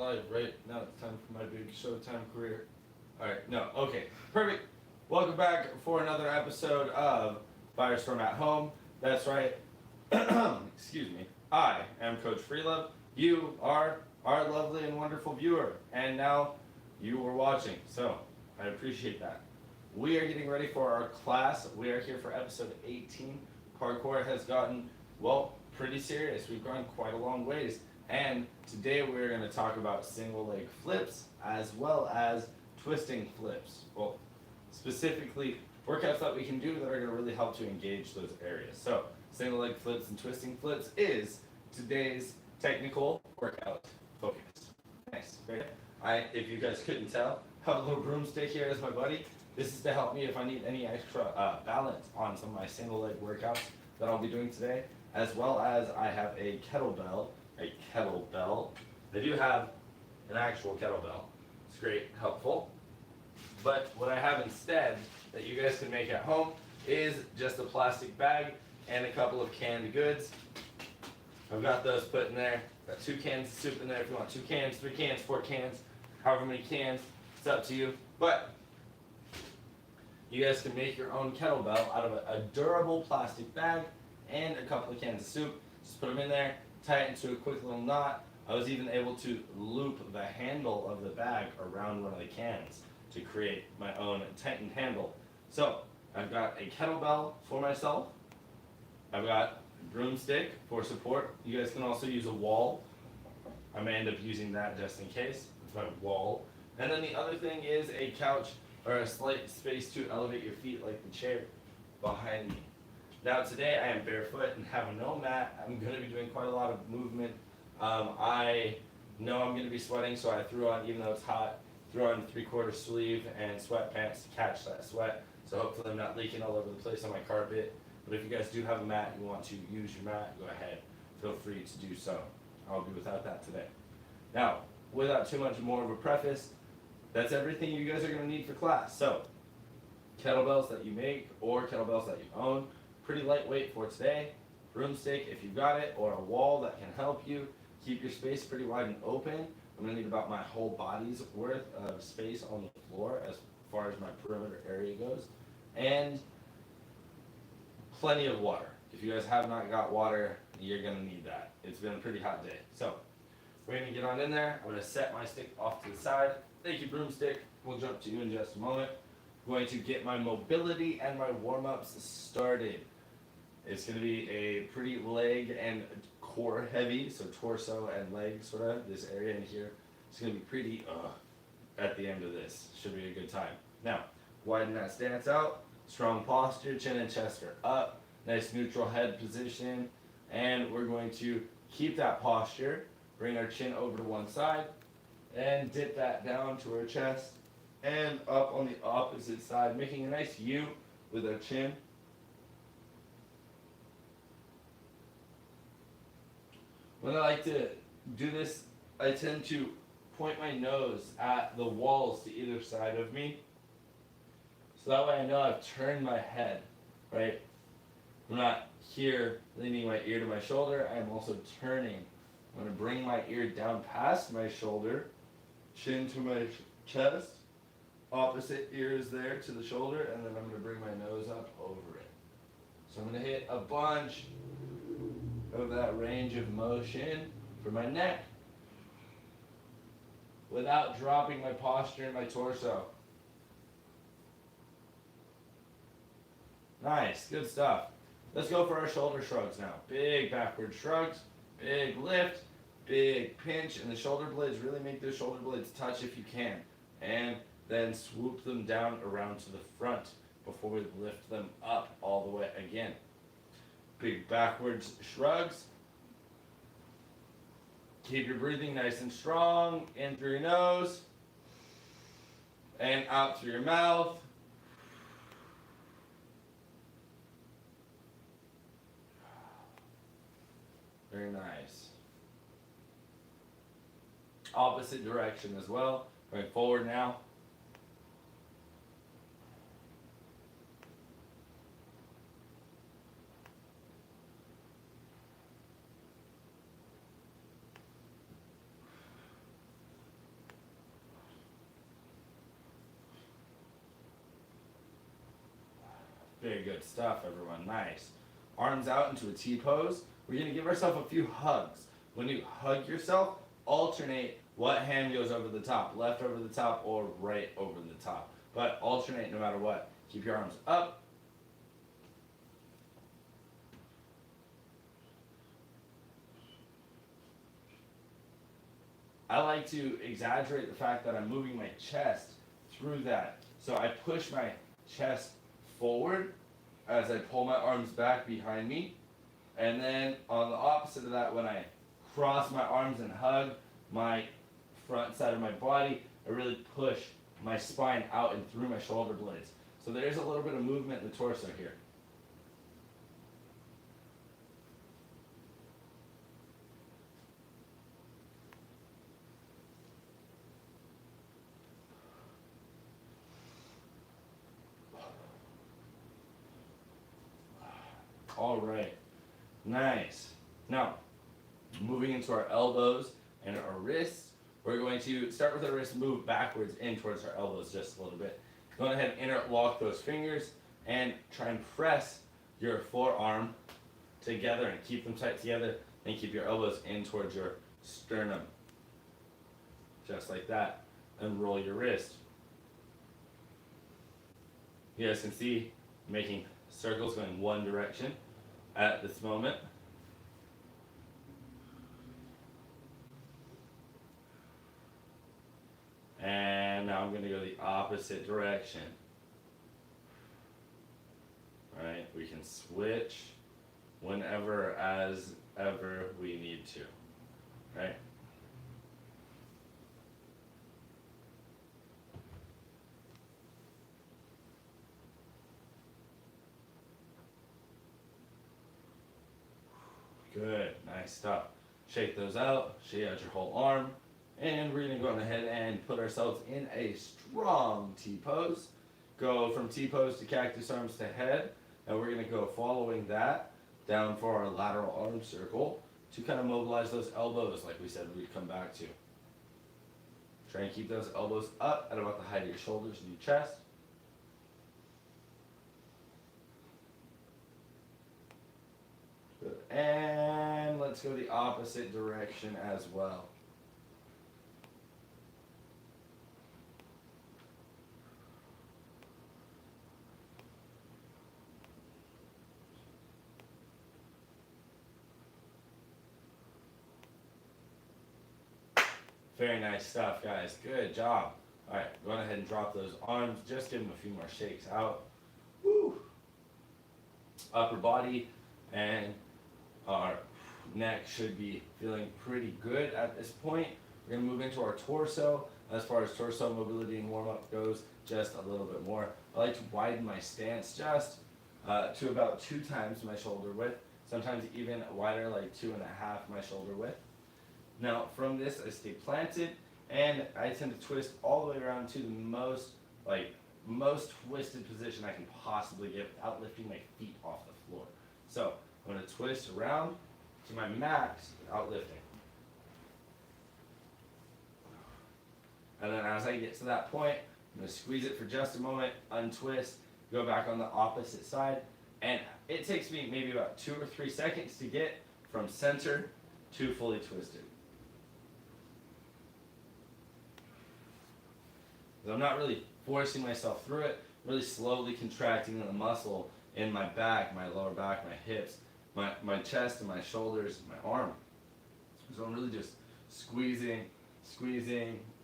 live right now. It's time for my big Showtime career. Alright, no, okay, perfect. Welcome back for another episode of Firestorm at Home. That's right. Excuse me. I am Coach FreeLove. You are our lovely and wonderful viewer. And now you are watching. So I appreciate that. We are getting ready for our class. We are here for episode 18. Parkour has gotten, well, pretty serious. We've gone quite a long ways. And today we're going to talk about single leg flips as well as twisting flips. Well, specifically workouts that we can do that are going to really help to engage those areas. So single leg flips and twisting flips is today's technical workout focus. Nice. Great. If you guys couldn't tell, have a little broomstick here as my buddy. This is to help me if I need any extra balance on some of my single leg workouts that I'll be doing today, as well as I have a kettlebell. I do have an actual kettlebell. It's great, helpful. But what I have instead that you guys can make at home is just a plastic bag and a couple of canned goods. I've got those put in there. Got 2 cans of soup in there if you want 2 cans, 3 cans, 4 cans, however many cans, it's up to you. But you guys can make your own kettlebell out of a durable plastic bag and a couple of cans of soup. Just put them in there, tie it into a quick little knot. I was even able to loop the handle of the bag around one of the cans to create my own tightened handle. So I've got a kettlebell for myself. I've got a broomstick for support. You guys can also use a wall. I may end up using that just in case. It's my wall. And then the other thing is a couch or a slight space to elevate your feet like the chair behind me. Now today I am barefoot and have no mat. I'm going to be doing quite a lot of movement. I know I'm going to be sweating, so I threw on, even though it's hot, threw on 3/4 sleeve and sweatpants to catch that sweat. So hopefully I'm not leaking all over the place on my carpet. But if you guys do have a mat and you want to use your mat, go ahead. Feel free to do so. I'll be without that today. Now, without too much more of a preface, that's everything you guys are going to need for class. So, kettlebells that you make or kettlebells that you own, pretty lightweight for today. Broomstick if you've got it, or a wall that can help you. Keep your space pretty wide and open. I'm going to need about my whole body's worth of space on the floor as far as my perimeter area goes. And plenty of water. If you guys have not got water, you're going to need that. It's been a pretty hot day. So, we're going to get on in there. I'm going to set my stick off to the side. Thank you, broomstick. We'll jump to you in just a moment. I'm going to get my mobility and my warm-ups started. It's going to be a pretty leg and core heavy, so torso and leg sort of, this area in here. It's going to be pretty at the end of this. Should be a good time. Now, widen that stance out. Strong posture, chin and chest are up. Nice neutral head position. And we're going to keep that posture. Bring our chin over to one side. And dip that down to our chest. And up on the opposite side, making a nice U with our chin. When I like to do this, I tend to point my nose at the walls to either side of me. So that way I know I've turned my head, right? I'm not here leaning my ear to my shoulder. I'm also turning. I'm going to bring my ear down past my shoulder, chin to my chest, opposite ear is there to the shoulder, and then I'm going to bring my nose up over it. So I'm going to hit a bunch of that range of motion for my neck without dropping my posture and my torso. Nice, good stuff. Let's go for our shoulder shrugs now. Big backward shrugs, big lift, big pinch, and the shoulder blades, really make those shoulder blades touch if you can. And then swoop them down around to the front before we lift them up all the way again. Big backwards shrugs. Keep your breathing nice and strong. In through your nose and out through your mouth. Very nice. Opposite direction as well. Going forward now. Very good stuff, everyone. Nice. Arms out into a T pose. We're going to give ourselves a few hugs. When you hug yourself, alternate what hand goes over the top, left over the top or right over the top. But alternate no matter what. Keep your arms up. I like to exaggerate the fact that I'm moving my chest through that. So I push my chest forward as I pull my arms back behind me. And then on the opposite of that, when I cross my arms and hug my front side of my body, I really push my spine out and through my shoulder blades. So there's a little bit of movement in the torso here. All right, nice. Now, moving into our elbows and our wrists, we're going to start with our wrists, move backwards in towards our elbows just a little bit. Go ahead and interlock those fingers and try and press your forearm together and keep them tight together. And keep your elbows in towards your sternum, just like that. And roll your wrist. You guys can see making circles going one direction at this moment. And now I'm going to go the opposite direction. All right, we can switch whenever, as ever we need to. Right? Good, nice stuff. Shake those out, shake out your whole arm, and we're gonna go ahead and put ourselves in a strong T-pose. Go from T-pose to cactus arms to head, and we're gonna go following that down for our lateral arm circle to kind of mobilize those elbows like we said we'd come back to. Try and keep those elbows up at about the height of your shoulders and your chest. Good. And let's go the opposite direction as well. Very nice stuff, guys. Good job. All right, go ahead and drop those arms. Just give them a few more shakes out. Woo! Upper body and our neck should be feeling pretty good at this point. We're going to move into our torso. As far as torso mobility and warm-up goes, just a little bit more. I like to widen my stance just to about 2 times my shoulder width. Sometimes even wider, like 2.5 my shoulder width. Now from this, I stay planted, and I tend to twist all the way around to the most twisted position I can possibly get without lifting my feet off the floor. So I'm going to twist around to my max without lifting. And then as I get to that point, I'm going to squeeze it for just a moment, untwist, go back on the opposite side, and it takes me maybe about 2 or 3 seconds to get from center to fully twisted. I'm not really forcing myself through it, really slowly contracting the muscle in my back, my lower back, my hips, my chest and my shoulders, my arm. So I'm really just squeezing,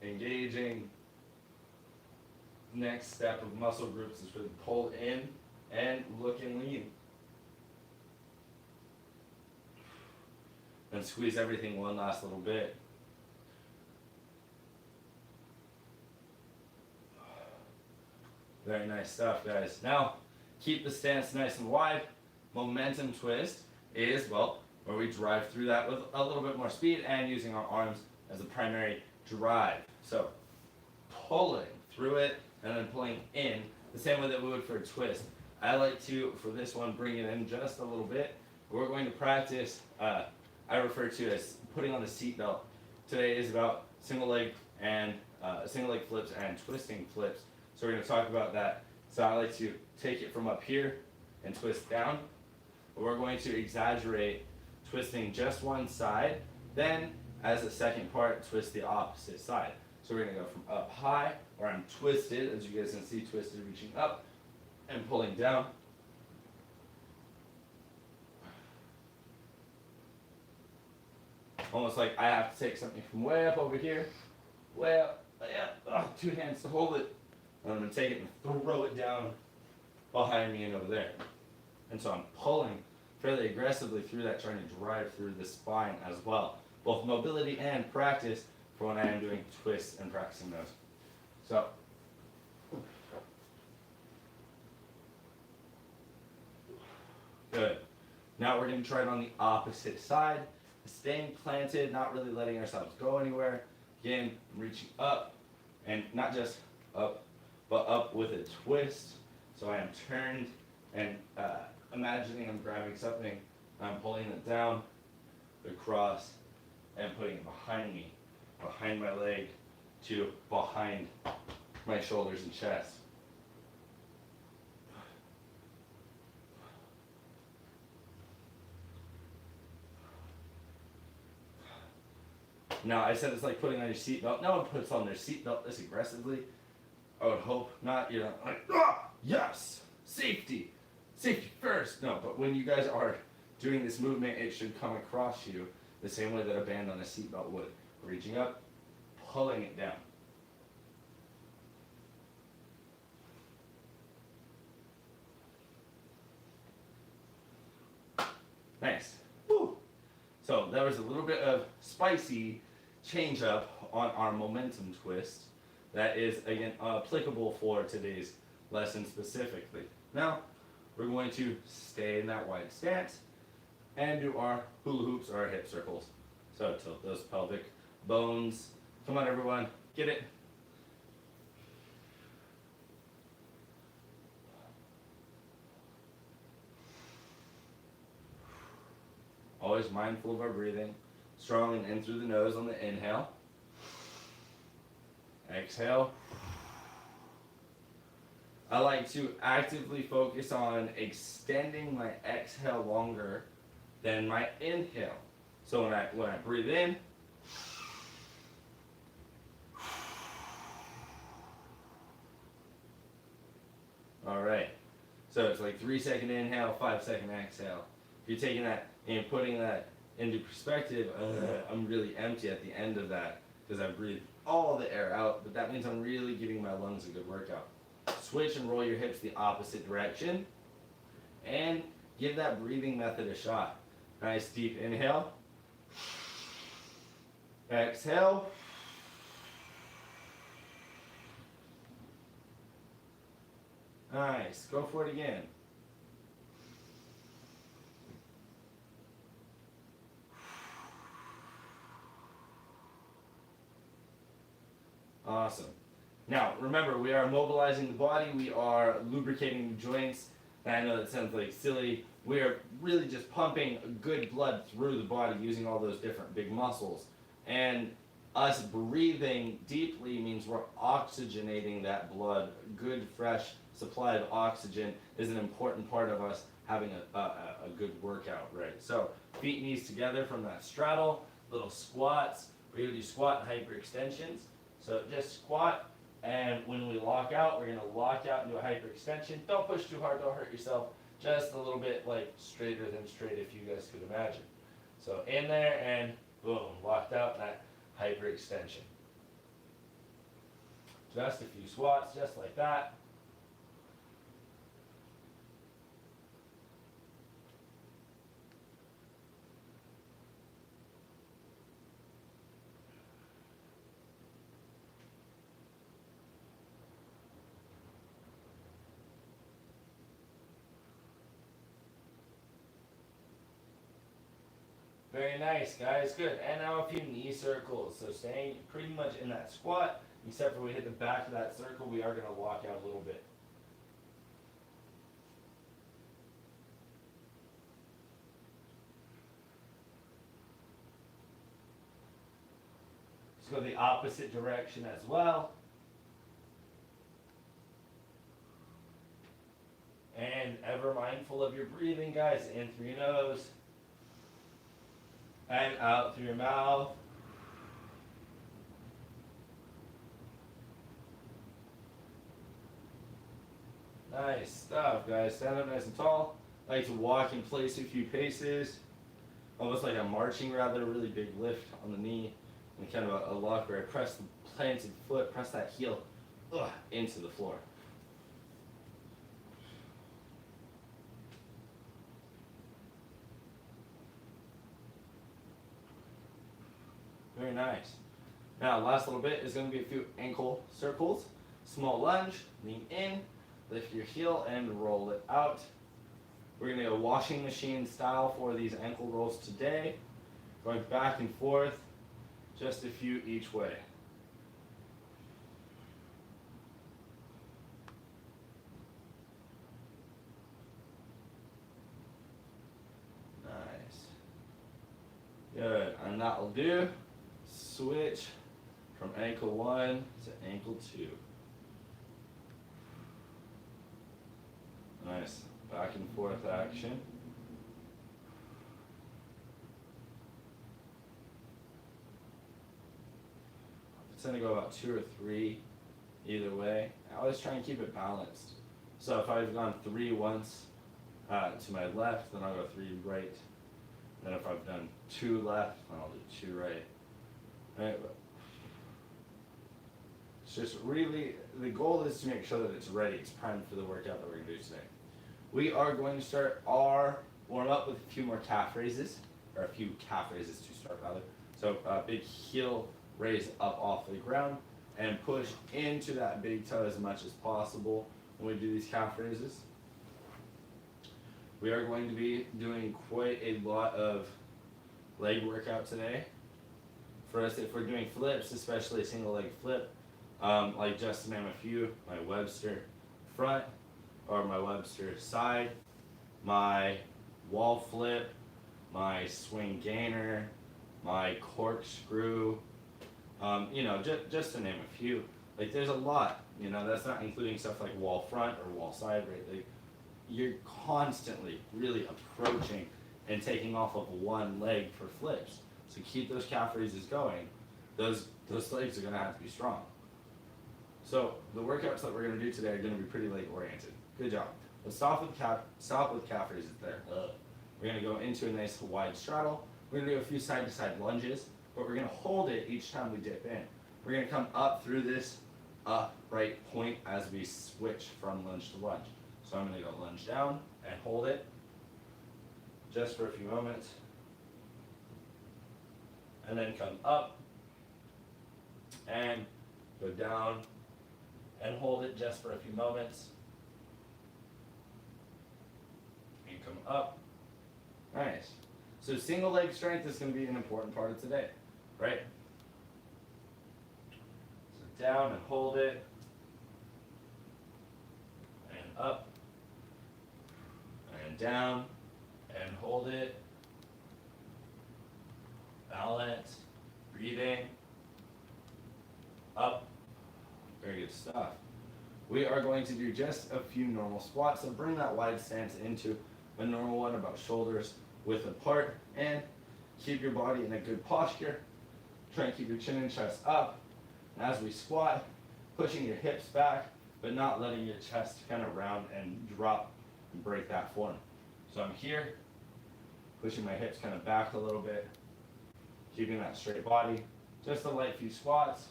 engaging. Next step of muscle groups is really pull in and look and lean. And squeeze everything one last little bit. Very nice stuff, guys. Now, keep the stance nice and wide. Momentum twist is, well, where we drive through that with a little bit more speed and using our arms as a primary drive. So, pulling through it and then pulling in the same way that we would for a twist. I like to, for this one, bring it in just a little bit. We're going to practice, I refer to as putting on the seatbelt. Today is about single leg flips and twisting flips. So we're going to talk about that. So I like to take it from up here and twist down. But we're going to exaggerate twisting just one side, then as a second part, twist the opposite side. So we're going to go from up high, where I'm twisted, as you guys can see, twisted reaching up and pulling down. Almost like I have to take something from way up over here, way up, two hands to hold it, and I'm going to take it and throw it down behind me and over there. And so I'm pulling fairly aggressively through that, trying to drive through the spine as well. Both mobility and practice for when I am doing twists and practicing those. So, good. Now we're going to try it on the opposite side. Staying planted, not really letting ourselves go anywhere. Again, reaching up, and not just up, but up with a twist. So I am turned and imagining I'm grabbing something, I'm pulling it down, across, and putting it behind me, behind my leg, to behind my shoulders and chest. Now, I said it's like putting on your seatbelt. No one puts on their seatbelt this aggressively. I would hope not. You're not like, yes, safety, safety first. No, but when you guys are doing this movement, it should come across you the same way that a band on a seatbelt would. Reaching up, pulling it down. Nice. Woo. So that was a little bit of spicy change up on our momentum twist that is, again, applicable for today's lesson specifically. Now, we're going to stay in that wide stance and do our hula hoops or our hip circles. So tilt those pelvic bones. Come on, everyone, get it. Always mindful of our breathing. Strong and in through the nose on the inhale. Exhale. I like to actively focus on extending my exhale longer than my inhale. So when I breathe in, all right. So it's like 3-second inhale, 5-second exhale. If you're taking that and putting that into perspective, I'm really empty at the end of that because I breathed all the air out, but that means I'm really giving my lungs a good workout. Switch and roll your hips the opposite direction and give that breathing method a shot. Nice deep inhale. Exhale. Nice. Go for it again. Awesome. Now, remember, we are mobilizing the body, we are lubricating the joints, and I know that sounds like silly. We are really just pumping good blood through the body using all those different big muscles. And us breathing deeply means we're oxygenating that blood. Good, fresh supply of oxygen is an important part of us having a good workout, right? So, feet, knees together from that straddle, little squats. We're going to do squat and hyperextensions. So just squat, and when we lock out, we're going to lock out into a hyperextension. Don't push too hard, don't hurt yourself. Just a little bit like straighter than straight if you guys could imagine. So in there and boom, locked out in that hyperextension. Just a few squats, just like that. Very nice, guys. Good. And now a few knee circles. So staying pretty much in that squat, except for we hit the back of that circle, we are going to walk out a little bit. Let's go the opposite direction as well. And ever mindful mindful of your breathing, guys. In through your nose and out through your mouth. Nice stuff, guys. Stand up nice and tall. I like to walk in place a few paces, almost like I'm marching rather, a really big lift on the knee, and kind of a lock where I press the planted foot, press that heel into the floor. Very nice. Now, last little bit is going to be a few ankle circles. Small lunge, lean in, lift your heel and roll it out. We're going to go washing machine style for these ankle rolls today. Going back and forth, just a few each way. Nice. Good, and that will do. Switch from ankle 1 to ankle 2. Nice, back and forth action. I tend to go about 2 or 3 either way. I always try and keep it balanced. So if I've gone 3 once to my left, then I'll go 3 right. Then if I've done 2 left, then I'll do 2 right. Right, but it's just really, the goal is to make sure that it's ready, it's primed for the workout that we're going to do today. We are going to start our warm up with a few more calf raises, or a few calf raises to start rather. So big heel raise up off the ground and push into that big toe as much as possible when we do these calf raises. We are going to be doing quite a lot of leg workout today. For us, if we're doing flips, especially a single leg flip, like just to name a few, my Webster front or my Webster side, my wall flip, my swing gainer, my corkscrew, you know, just to name a few. Like there's a lot, you know, that's not including stuff like wall front or wall side, right? Like you're constantly really approaching and taking off of one leg for flips. So keep those calf raises going. Those legs are going to have to be strong. So the workouts that we're going to do today are going to be pretty leg oriented. Good job. Let's stop with calf raises there. We're going to go into a nice wide straddle. We're going to do a few side to side lunges, but we're going to hold it each time we dip in. We're going to come up through this upright point as we switch from lunge to lunge. So I'm going to go lunge down and hold it just for a few moments. And then come up and go down and hold it just for a few moments. And come up. Nice. So single leg strength is going to be an important part of today, right? So down and hold it. And up. And down and hold it. Balance, breathing, up. Very good stuff. We are going to do just a few normal squats, so bring that wide stance into a normal one, about shoulders width apart, and keep your body in a good posture. Try and keep your chin and chest up. And as we squat, pushing your hips back, but not letting your chest kind of round and drop and break that form. So I'm here, pushing my hips kind of back a little bit, keeping that straight body. Just a light few squats.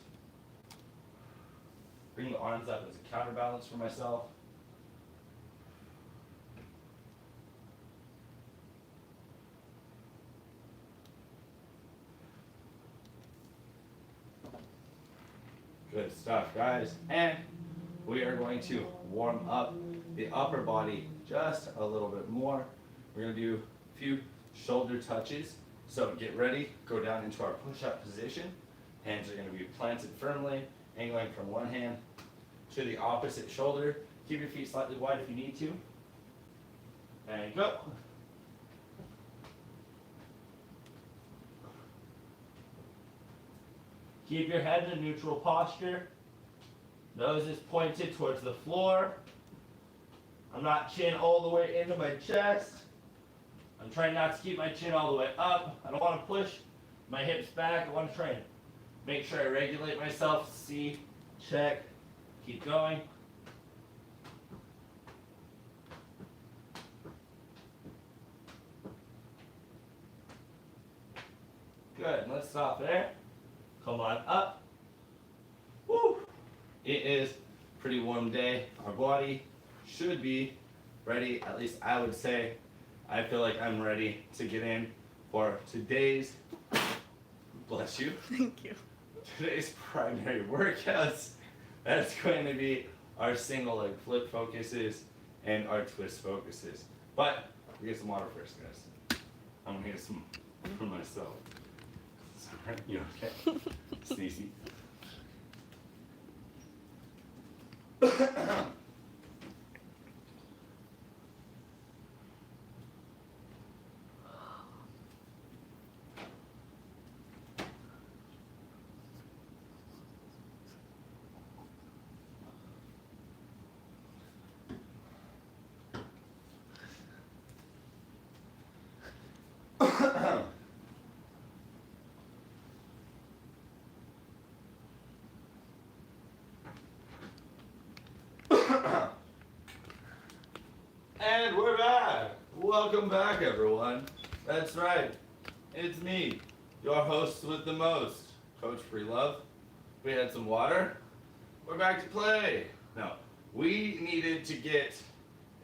Bring the arms up as a counterbalance for myself. Good stuff, guys. And we are going to warm up the upper body just a little bit more. We're going to do a few shoulder touches. So get ready, go down into our push-up position. Hands are going to be planted firmly, angling from one hand to the opposite shoulder. Keep your feet slightly wide if you need to. And go. Keep your head in a neutral posture. Nose is pointed towards the floor. I'm not chin all the way into my chest. I'm trying not to keep my chin all the way up. I don't want to push my hips back. I want to try and make sure I regulate myself. See, check, keep going. Good, let's stop there. Come on up. Woo! It is a pretty warm day. Our body should be ready, at least I would say. I feel like I'm ready to get in for today's, bless you. Thank you. Today's primary workouts. That's going to be our single leg flip focuses and our twist focuses. But we get some water first, guys. I'm gonna get some for myself. Sorry, you okay? Sneezy. And we're back. Welcome back, everyone. That's right. It's me, your host with the most, Coach FreeLove. We had some water. We're back to play. Now, we needed to get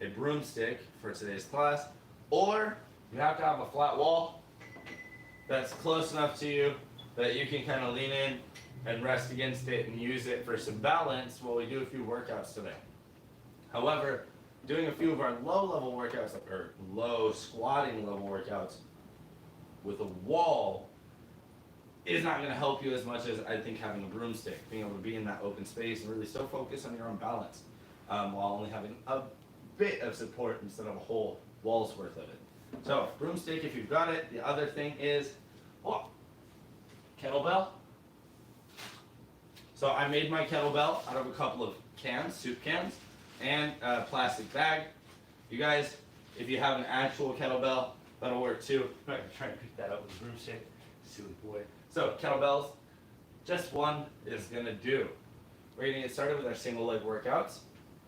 a broomstick for today's class, or you have to have a flat wall that's close enough to you that you can kind of lean in and rest against it and use it for some balance while we do a few workouts today. However, doing a few of our low level workouts, or low squatting level workouts with a wall is not going to help you as much as I think having a broomstick, being able to be in that open space and really so focus on your own balance while only having a bit of support instead of a whole wall's worth of it. So broomstick if you've got it. The other thing is kettlebell. So I made my kettlebell out of a couple of cans, soup cans, and a plastic bag. You guys, if you have an actual kettlebell, that'll work too. I'm not gonna try and pick that up with a broomstick, silly boy. So kettlebells, just one is gonna do. We're gonna get started with our single leg workouts.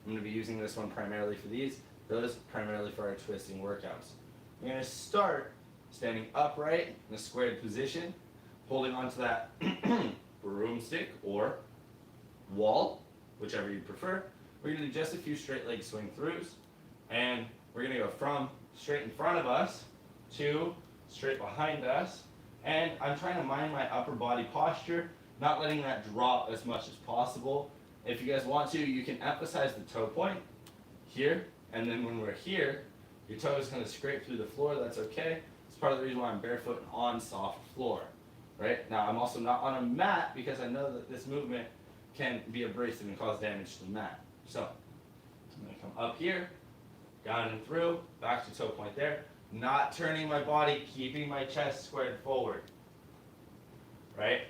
I'm gonna be using this one primarily for these, those primarily for our twisting workouts. We're gonna start standing upright in a squared position, holding onto that broomstick or wall, whichever you prefer. We're gonna do just a few straight leg swing throughs, and we're gonna go from straight in front of us to straight behind us, and I'm trying to mind my upper body posture, not letting that drop as much as possible. If you guys want to, you can emphasize the toe point here, and then when we're here, your toe is gonna scrape through the floor, that's okay. It's part of the reason why I'm barefoot and on soft floor, right? Now I'm also not on a mat because I know that this movement can be abrasive and cause damage to the mat. So, I'm gonna come up here, down and through, back to toe point there, not turning my body, keeping my chest squared forward, right?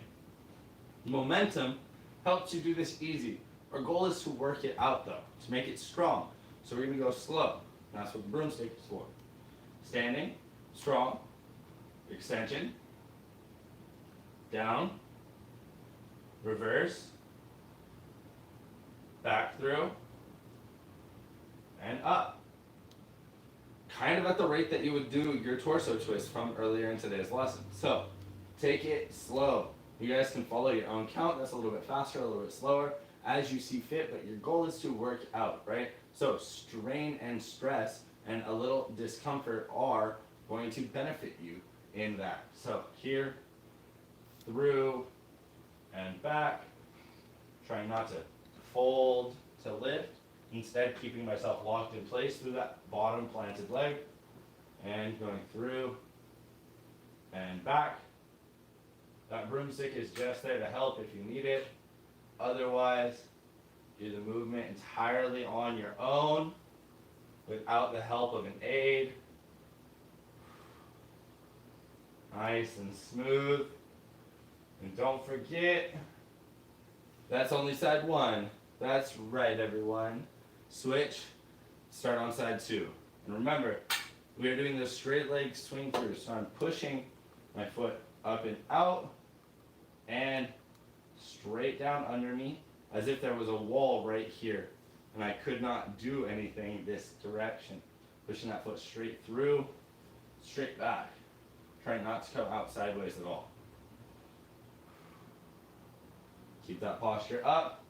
Momentum helps you do this easy. Our goal is to work it out though, to make it strong. So we're gonna go slow. That's what the broomstick is for. Standing, strong, extension, down, reverse, back through, and up. Kind of at the rate that you would do your torso twist from earlier in today's lesson. So, take it slow. You guys can follow your own count. That's a little bit faster, a little bit slower, as you see fit, but your goal is to work out, right? So, strain and stress and a little discomfort are going to benefit you in that. So, here, through, and back. Trying not to fold to lift, instead keeping myself locked in place through that bottom planted leg, and going through and back. That broomstick is just there to help if you need it. Otherwise, do the movement entirely on your own without the help of an aid. Nice and smooth. And don't forget, that's only side one. That's right, everyone. Switch start on side 2. And remember, we are doing this straight leg swing through. So I'm pushing my foot up and out and straight down under me as if there was a wall right here. And I could not do anything this direction. Pushing that foot straight through, straight back. Trying not to come out sideways at all. Keep that posture up.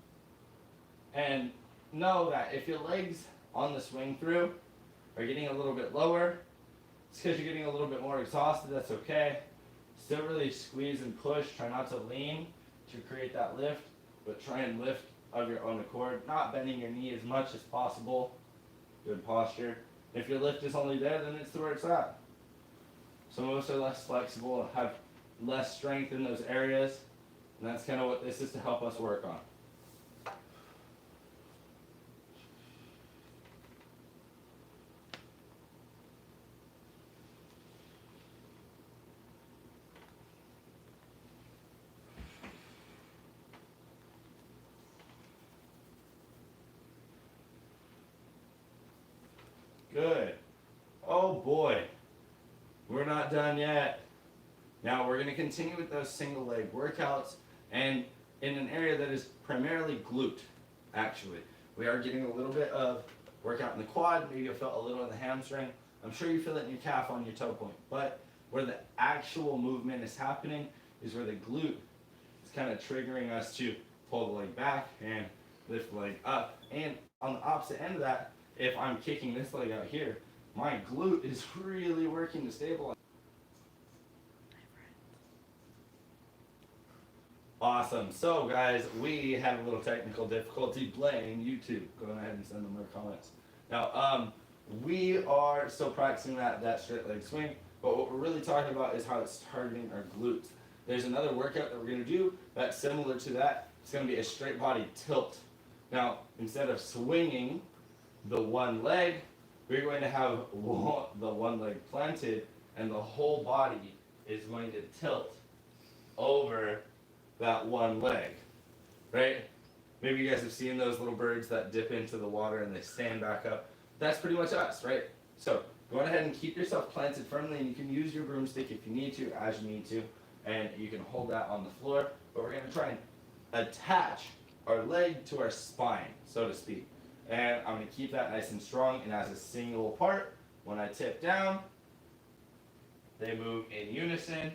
And know that if your legs on the swing through are getting a little bit lower, it's because you're getting a little bit more exhausted. That's okay. Still really squeeze and push. Try not to lean to create that lift, but try and lift of your own accord, not bending your knee as much as possible. Good posture. If your lift is only there, then it's where it's at. Some of us are less flexible, have less strength in those areas, and that's kind of what this is to help us work on. Good. Oh boy, we're not done yet. Now we're going to continue with those single leg workouts, and in an area that is primarily glute, actually. We are getting a little bit of workout in the quad, maybe you felt a little in the hamstring. I'm sure you feel it in your calf on your toe point, but where the actual movement is happening is where the glute is kind of triggering us to pull the leg back and lift the leg up. And on the opposite end of that, if I'm kicking this leg out here, my glute is really working to stabilize. Awesome. So guys, we had a little technical difficulty. Blame YouTube. Go ahead and send them their comments. Now, we are still practicing that straight leg swing, but what we're really talking about is how it's targeting our glutes. There's another workout that we're going to do that's similar to that. It's going to be a straight body tilt. Now, instead of swinging the one leg, we're going to have the one leg planted, and the whole body is going to tilt over that one leg, right? Maybe you guys have seen those little birds that dip into the water and they stand back up. That's pretty much us, right? So go ahead and keep yourself planted firmly, and you can use your broomstick if you need to, as you need to, and you can hold that on the floor, but we're going to try and attach our leg to our spine, so to speak. And I'm going to keep that nice and strong, and as a single part, when I tip down, they move in unison,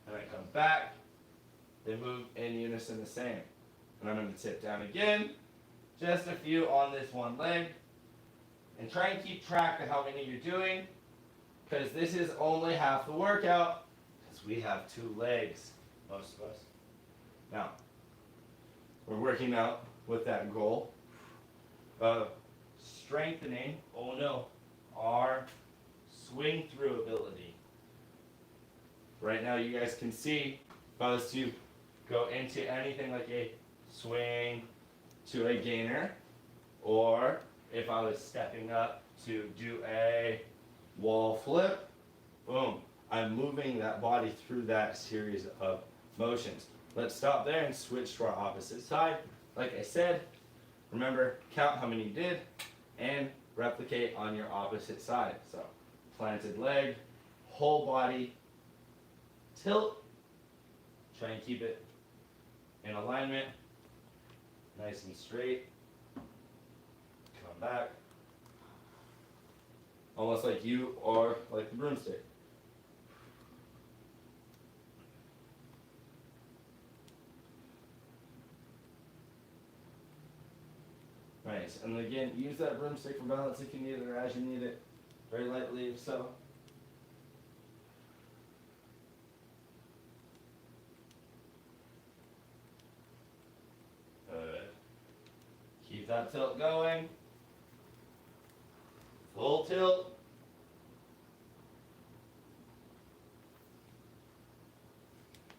and I come back, they move in unison the same. And I'm going to tip down again, just a few on this one leg, and try and keep track of how many you're doing, because this is only half the workout, because we have 2 legs, most of us. Now, we're working out with that goal of strengthening, our swing through ability. Right now you guys can see if I was to go into anything like a swing to a gainer, or if I was stepping up to do a wall flip, boom, I'm moving that body through that series of motions. Let's stop there and switch to our opposite side. Like I said, remember, count how many you did and replicate on your opposite side. So planted leg, whole body, tilt, try and keep it in alignment, nice and straight, come back, almost like you are like the broomstick. Nice, and again, use that broomstick for balance if you need it or as you need it, very lightly if so. Good. Keep that tilt going. Full tilt.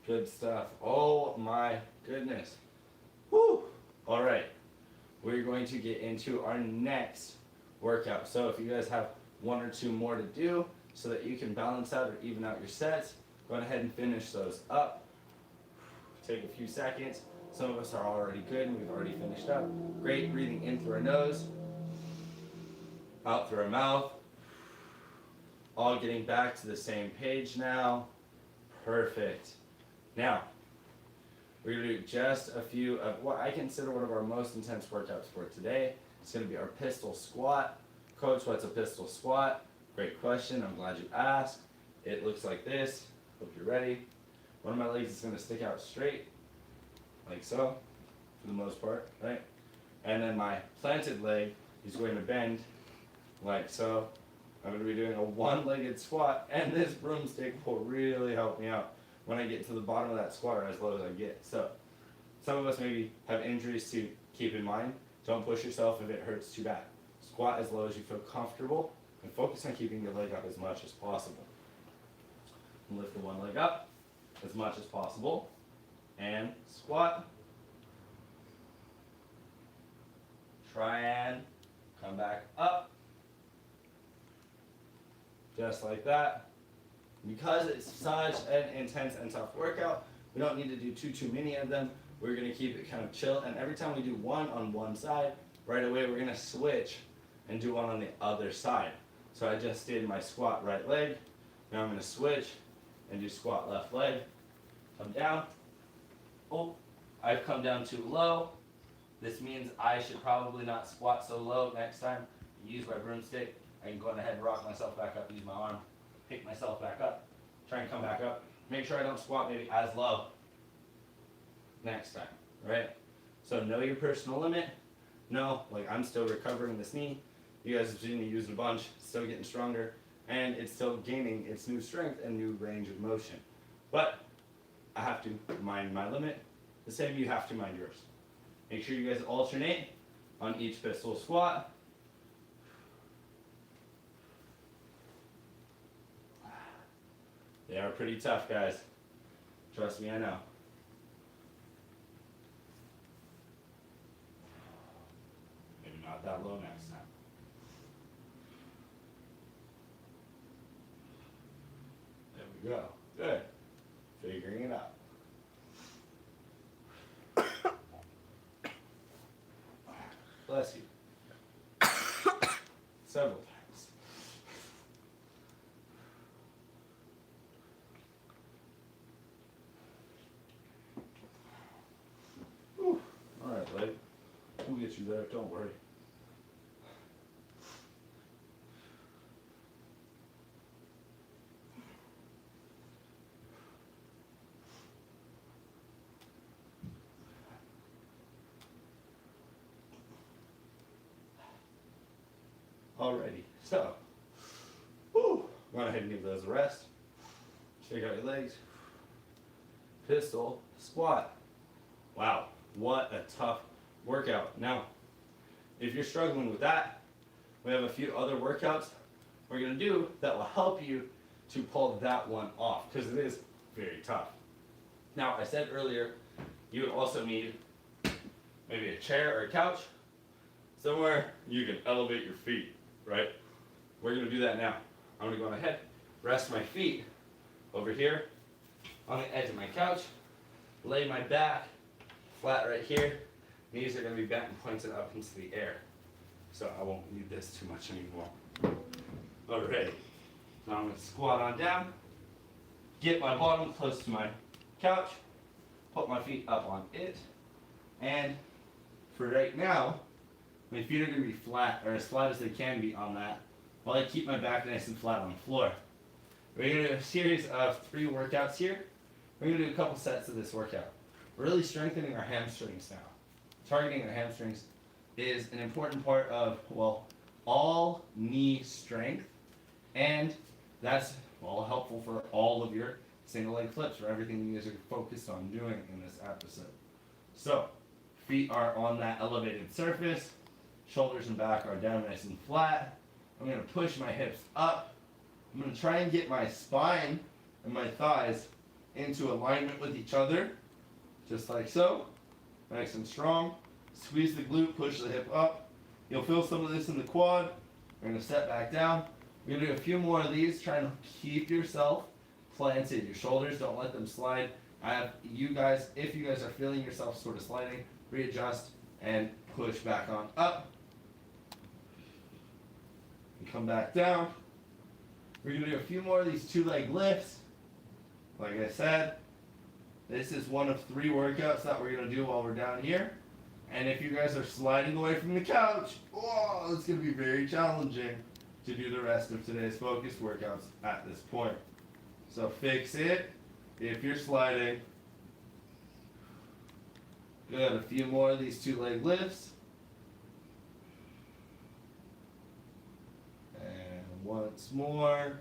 Good stuff. Oh my goodness. Woo! All right. We're going to get into our next workout. So if you guys have 1 or 2 more to do so that you can balance out or even out your sets, go ahead and finish those up. Take a few seconds. Some of us are already good and we've already finished up. Great, breathing in through our nose. out through our mouth. All getting back to the same page now. Perfect. Now, we're going to do just a few of what I consider one of our most intense workouts for today. It's going to be our pistol squat. Coach, what's a pistol squat? Great question. I'm glad you asked. It looks like this. Hope you're ready. One of my legs is going to stick out straight, like so, for the most part, right? And then my planted leg is going to bend, like so. I'm going to be doing a one-legged squat, and this broomstick will really help me out when I get to the bottom of that squat or as low as I get. So, some of us maybe have injuries to keep in mind. Don't push yourself if it hurts too bad. Squat as low as you feel comfortable, and focus on keeping your leg up as much as possible. And lift the one leg up as much as possible, and squat. Try and come back up. Just like that. Because it's such an intense and tough workout, we don't need to do too many of them. We're going to keep it kind of chill, and every time we do one on one side, right away we're going to switch and do one on the other side. So I just did my squat right leg. Now I'm going to switch and do squat left leg. Come down. Oh, I've come down too low. This means I should probably not squat so low next time. Use my broomstick. I can go ahead and rock myself back up, use my arm, pick myself back up, try and come back up. Make sure I don't squat maybe as low next time, right? So know your personal limit. Know, like I'm still recovering this knee. You guys have seen me use it a bunch, still getting stronger, and it's still gaining its new strength and new range of motion. But I have to mind my limit. The same you have to mind yours. Make sure you guys alternate on each pistol squat. They are pretty tough, guys. Trust me, I know. Maybe not that low next time. There we go. Good. Figuring it out. Bless you. Several times. Alright, leg. We'll get you there, don't worry. Alrighty, so, go ahead and give those a rest. Shake out your legs. Pistol squat. Wow, what a tough workout. Now, if you're struggling with that, we have a few other workouts we're going to do that will help you to pull that one off, because it is very tough. Now, I said earlier, you would also need maybe a chair or a couch, somewhere you can elevate your feet, right? We're going to do that now. I'm going to go ahead, rest my feet over here on the edge of my couch, lay my back flat right here. Knees are going to be bent and pointed up into the air. So I won't need this too much anymore. Alright. Now I'm going to squat on down, get my bottom close to my couch, put my feet up on it, and for right now, my feet are going to be flat, or as flat as they can be on that, while I keep my back nice and flat on the floor. We're going to do a series of 3 workouts here. We're going to do a couple sets of this workout. Really strengthening our hamstrings now. Targeting our hamstrings is an important part of, well, all knee strength, and that's, well, helpful for all of your single leg flips, or everything you guys are focused on doing in this episode. So, feet are on that elevated surface, shoulders and back are down nice and flat. I'm going to push my hips up. I'm going to try and get my spine and my thighs into alignment with each other, just like so. Nice and strong. Squeeze the glute, push the hip up. You'll feel some of this in the quad. We're going to step back down. We're going to do a few more of these, trying to keep yourself planted. Your shoulders, don't let them slide. I have you guys, if you guys are feeling yourself sort of sliding, readjust and push back on up. and come back down. We're going to do a few more of these 2-leg lifts. Like I said, this is one of 3 workouts that we're going to do while we're down here. And if you guys are sliding away from the couch, oh, it's going to be very challenging to do the rest of today's focus workouts at this point. So fix it if you're sliding. Good, a few more of these 2-leg lifts. And once more.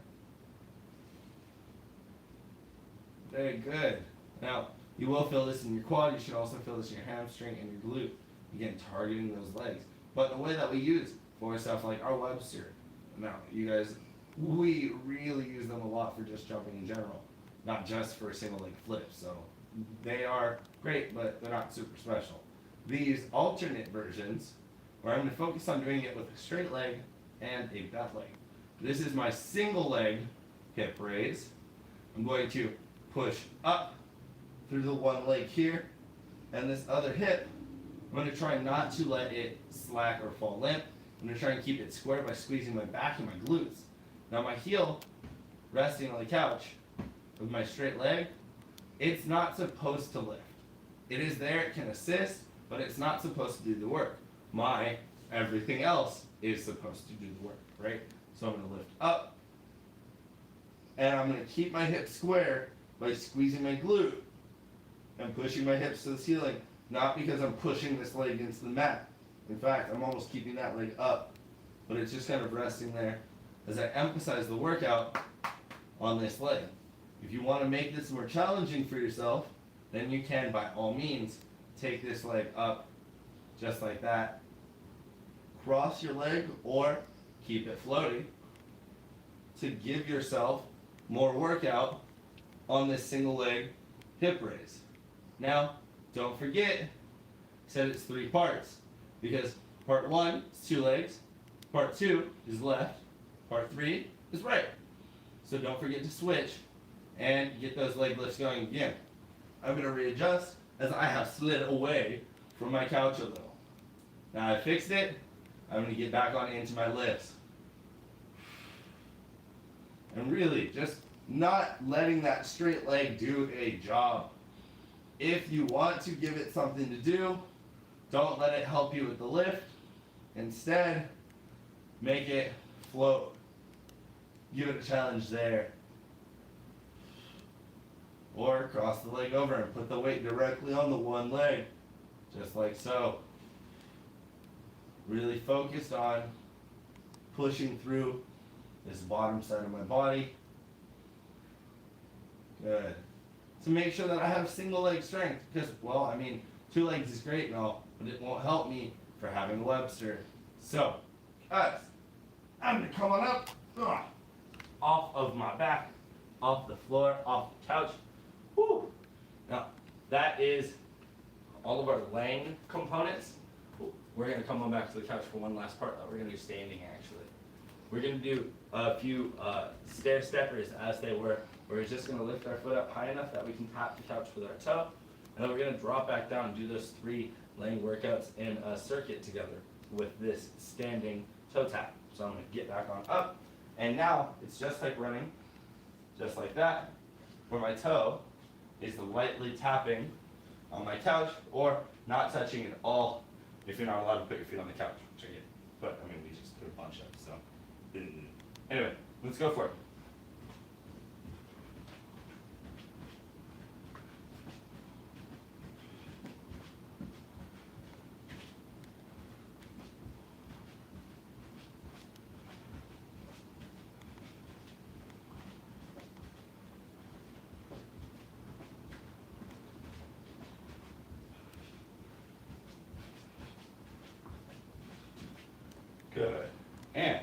Very good. Now, you will feel this in your quad. You should also feel this in your hamstring and your glute. Again, targeting those legs. But the way that we use for stuff like our Webster. Now, you guys, we really use them a lot for just jumping in general. Not just for single leg flips. So they are great, but they're not super special. These alternate versions, where I'm going to focus on doing it with a straight leg and a bent leg. This is my single leg hip raise. I'm going to push up through the one leg here, and this other hip, I'm going to try not to let it slack or fall limp. I'm going to try and keep it square by squeezing my back and my glutes. Now my heel, resting on the couch with my straight leg, it's not supposed to lift. It is there, it can assist, but it's not supposed to do the work. My everything else is supposed to do the work, right? So I'm going to lift up, and I'm going to keep my hips square by squeezing my glute and pushing my hips to the ceiling, not because I'm pushing this leg into the mat. In fact, I'm almost keeping that leg up, but it's just kind of resting there as I emphasize the workout on this leg. If you want to make this more challenging for yourself, then you can, by all means, take this leg up just like that. Cross your leg or keep it floating to give yourself more workout on this single leg hip raise. Now, don't forget, I said it's 3 parts, because part 1 is 2 legs, part 2 is left, part 3 is right. So don't forget to switch and get those leg lifts going again. I'm going to readjust as I have slid away from my couch a little. Now I fixed it, I'm going to get back on into my lifts. And really, just not letting that straight leg do a job. If you want to give it something to do, don't let it help you with the lift. Instead, make it float. Give it a challenge there. Or cross the leg over and put the weight directly on the one leg, just like so. Really focused on pushing through this bottom side of my body. Good. To make sure that I have single leg strength, because, well, I mean, 2 legs is great and all, but it won't help me for having Webster. So, guys, I'm going to come on up, off of my back, off the floor, off the couch. Woo. Now, that is all of our laying components. We're going to come on back to the couch for one last part. We're going to do standing, actually. We're going to do a few stair steppers as they were. We're just going to lift our foot up high enough that we can tap the couch with our toe. And then we're going to drop back down and do those 3 laying workouts in a circuit together with this standing toe tap. So I'm going to get back on up. And now it's just like running, just like that, where my toe is lightly tapping on my couch or not touching at all if you're not allowed to put your feet on the couch, which I get. But I mean, we just put a bunch up, so. Anyway, let's go for it. Good. And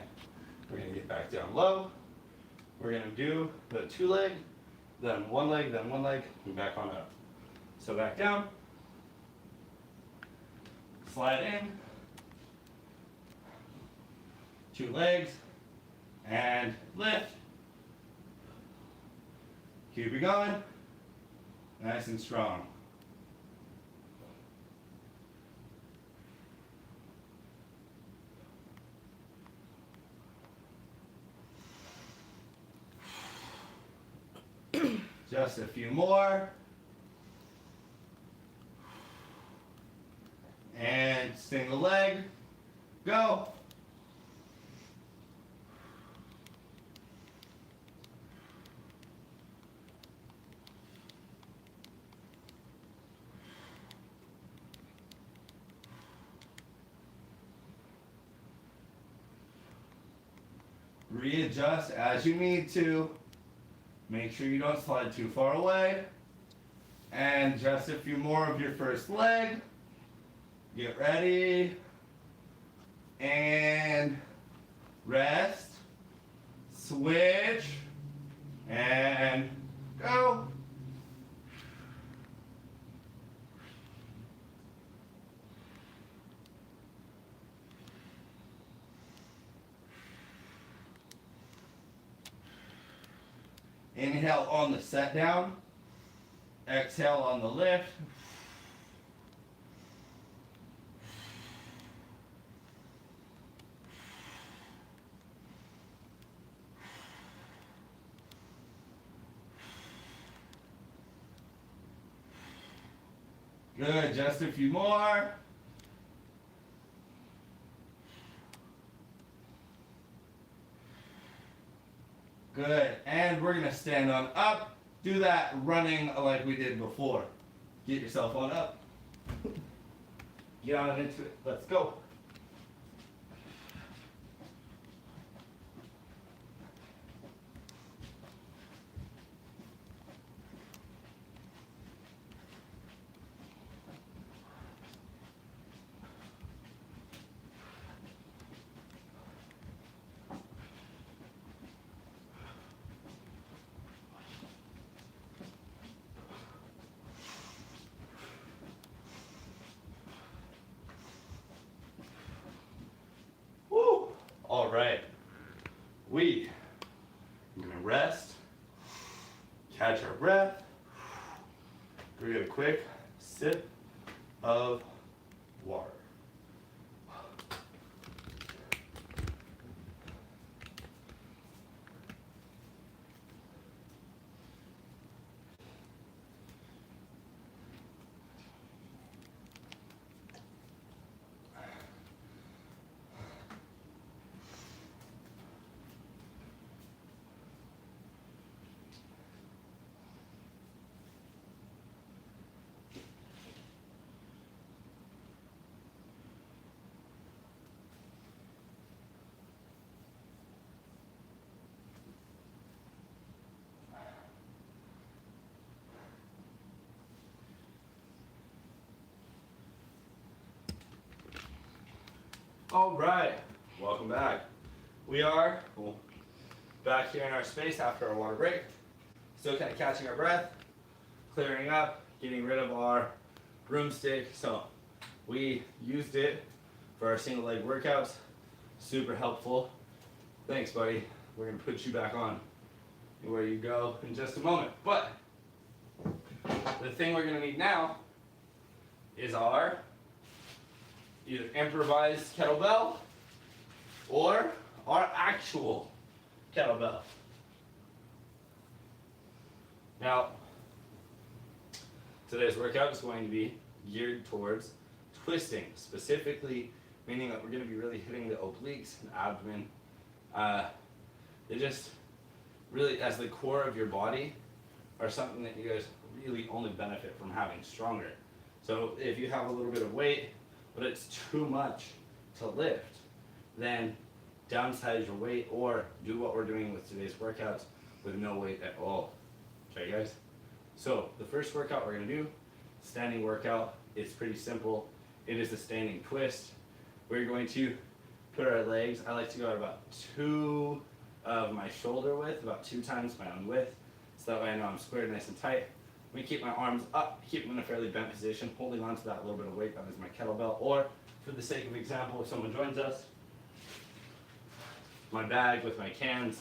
we're going to get back down low. We're going to do the 2 leg, then 1 leg, and back on up. So back down, slide in, 2 legs, and lift. Keep it going, nice and strong. Just a few more. And single leg. Go. Readjust as you need to. Make sure you don't slide too far away. And just a few more of your first leg. Get ready. And rest. Switch. And go. Inhale on the set down. Exhale on the lift. Good, just a few more. Good, and we're gonna stand on up. Do that running like we did before. Get yourself on up. Get on into it, let's go. All right, we're gonna rest, catch our breath. We're gonna get a quick sip of water. All right, welcome back. We are back here in our space after our water break. Still kind of catching our breath, clearing up, getting rid of our broomstick. So we used it for our single leg workouts. Super helpful. Thanks, buddy. We're gonna put you back on where you go in just a moment. But the thing we're gonna need now is our either improvised kettlebell or our actual kettlebell. Now, today's workout is going to be geared towards twisting, specifically meaning that we're going to be really hitting the obliques and abdomen. They just really, as the core of your body, are something that you guys really only benefit from having stronger. So if you have a little bit of weight, but it's too much to lift, then downsize your weight or do what we're doing with today's workouts with no weight at all. Okay, guys? So the first workout we're gonna do, standing workout. It's pretty simple. It is a standing twist. We're going to put our legs, I like to go at about 2 of my shoulder width, about 2 times my own width. So that way I know I'm squared nice and tight. We keep my arms up, keep them in a fairly bent position, holding on to that little bit of weight that is my kettlebell, or for the sake of example, if someone joins us, my bag with my cans,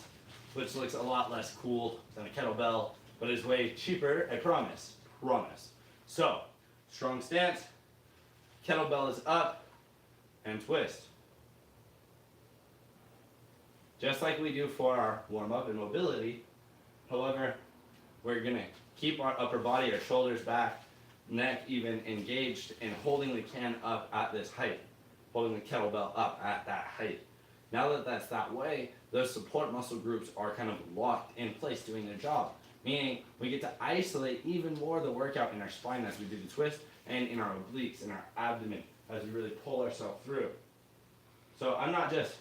which looks a lot less cool than a kettlebell, but is way cheaper, I promise, promise. So, strong stance, kettlebell is up, and twist. Just like we do for our warm-up and mobility, however, we're gonna keep our upper body, our shoulders back, neck even engaged, and holding the can up at this height, holding the kettlebell up at that height. Now that that's that way, those support muscle groups are kind of locked in place doing their job, meaning we get to isolate even more the workout in our spine as we do the twist, and in our obliques, in our abdomen, as we really pull ourselves through. So I'm not just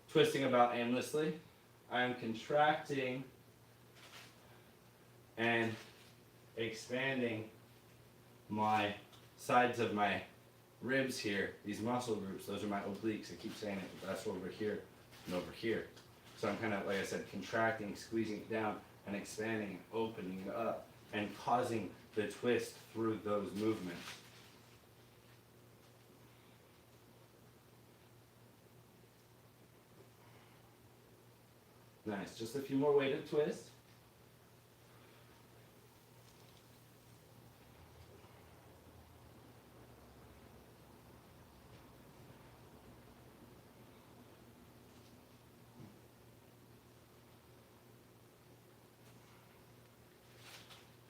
twisting about aimlessly, I'm contracting and expanding my sides of my ribs here, these muscle groups. Those are my obliques. I keep saying it, but that's over here and over here. So I'm kind of, like I said, contracting, squeezing it down, and expanding and opening it up, and causing the twist through those movements. Nice. Just a few more weighted twists.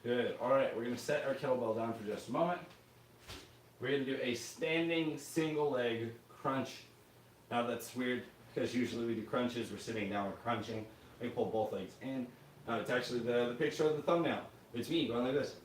Good. All right, we're going to set our kettlebell down for just a moment. We're going to do a standing single leg crunch. Now that's weird because usually we do crunches. We're sitting down, we're crunching. We pull both legs in. Now it's actually the picture of the thumbnail. It's me going like this.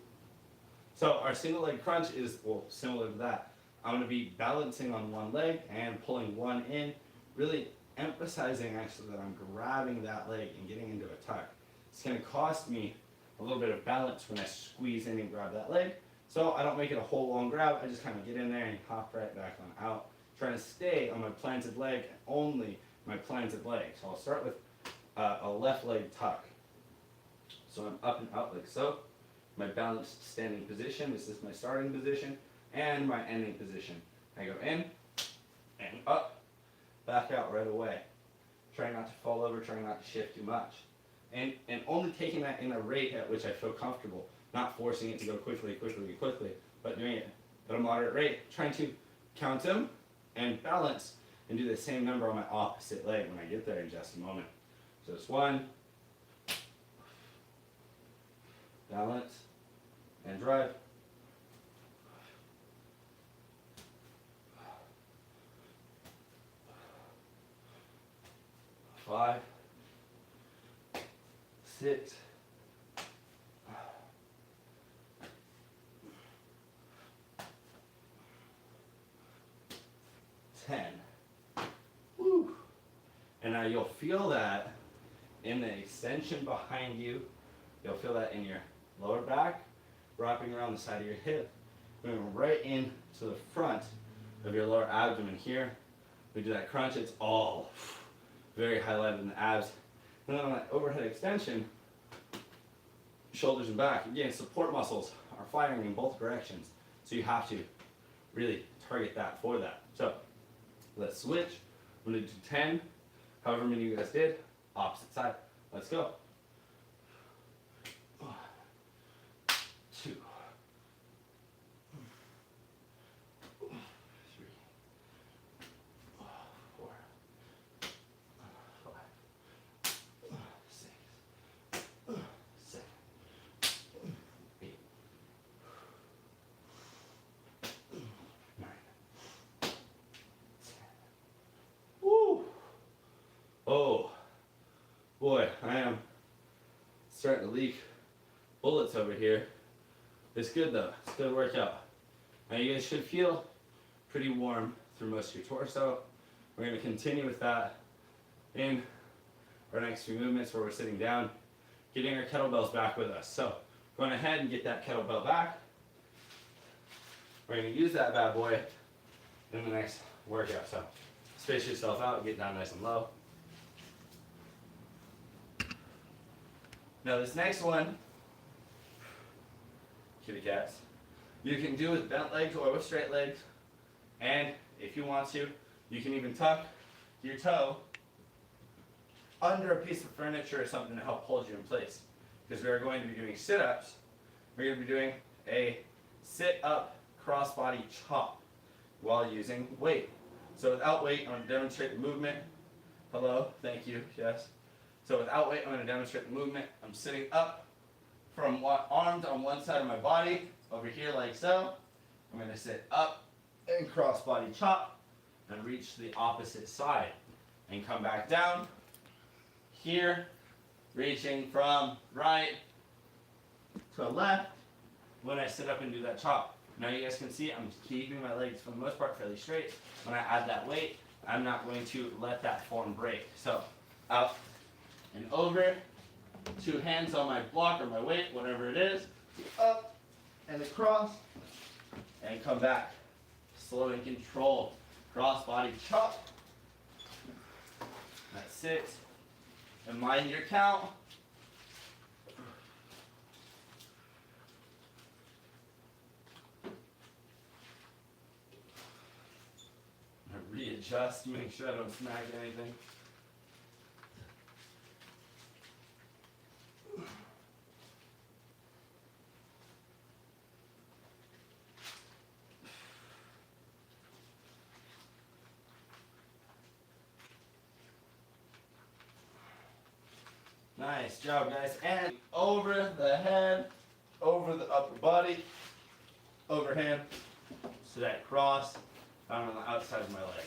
So our single leg crunch is, well, similar to that. I'm going to be balancing on one leg and pulling one in, really emphasizing actually that I'm grabbing that leg and getting into a tuck. It's going to cost me a little bit of balance when I squeeze in and grab that leg. So I don't make it a whole long grab, I just kind of get in there and hop right back on out. Trying to stay on my planted leg, only my planted leg. So I'll start with a left leg tuck. So I'm up and out like so. My balanced standing position, this is my starting position, and my ending position. I go in, and up, back out right away. Try not to fall over, try not to shift too much. And only taking that in a rate at which I feel comfortable, not forcing it to go quickly, but doing it at a moderate rate, trying to count them and balance and do the same number on my opposite leg when I get there in just a moment. So it's 1, balance, and drive. 5, 6, 10. Woo. And now you'll feel that in the extension behind you. You'll feel that in your lower back, wrapping around the side of your hip, moving right into the front of your lower abdomen here. We do that crunch, it's all very highlighted in the abs. And then on that overhead extension, shoulders and back, again, support muscles are firing in both directions. So you have to really target that for that. So let's switch. I'm going to do 10, however many you guys did, opposite side. Let's go. 1, 2, 3, 4, 5, 6, 7, 8, 9, 10. Woo! Oh, boy, I am starting to leak bullets over here. It's good though, it's a good workout. Now you guys should feel pretty warm through most of your torso. We're going to continue with that in our next few movements where we're sitting down, getting our kettlebells back with us. So going ahead and get that kettlebell back. We're going to use that bad boy in the next workout. So space yourself out, get down nice and low. Now this next one, kitty cats, you can do with bent legs or with straight legs, and if you want to, you can even tuck your toe under a piece of furniture or something to help hold you in place. Because we are going to be doing sit-ups. We're going to be doing a sit-up crossbody chop while using weight. So without weight, I'm going to demonstrate the movement. Hello, thank you, yes. So without weight, I'm going to demonstrate the movement. I'm sitting up, from arms on one side of my body, over here like so. I'm going to sit up and cross body chop and reach to the opposite side. And come back down here, reaching from right to left when I sit up and do that chop. Now you guys can see I'm keeping my legs for the most part fairly straight. When I add that weight, I'm not going to let that form break. So out and over, two hands on my block or my weight, whatever it is, up and across, and come back. Slow and controlled. Cross body chop. That's it. And mind your count. Readjust, make sure I don't smack anything. Nice job, guys. And over the head, over the upper body, overhand. So that cross down on the outside of my leg.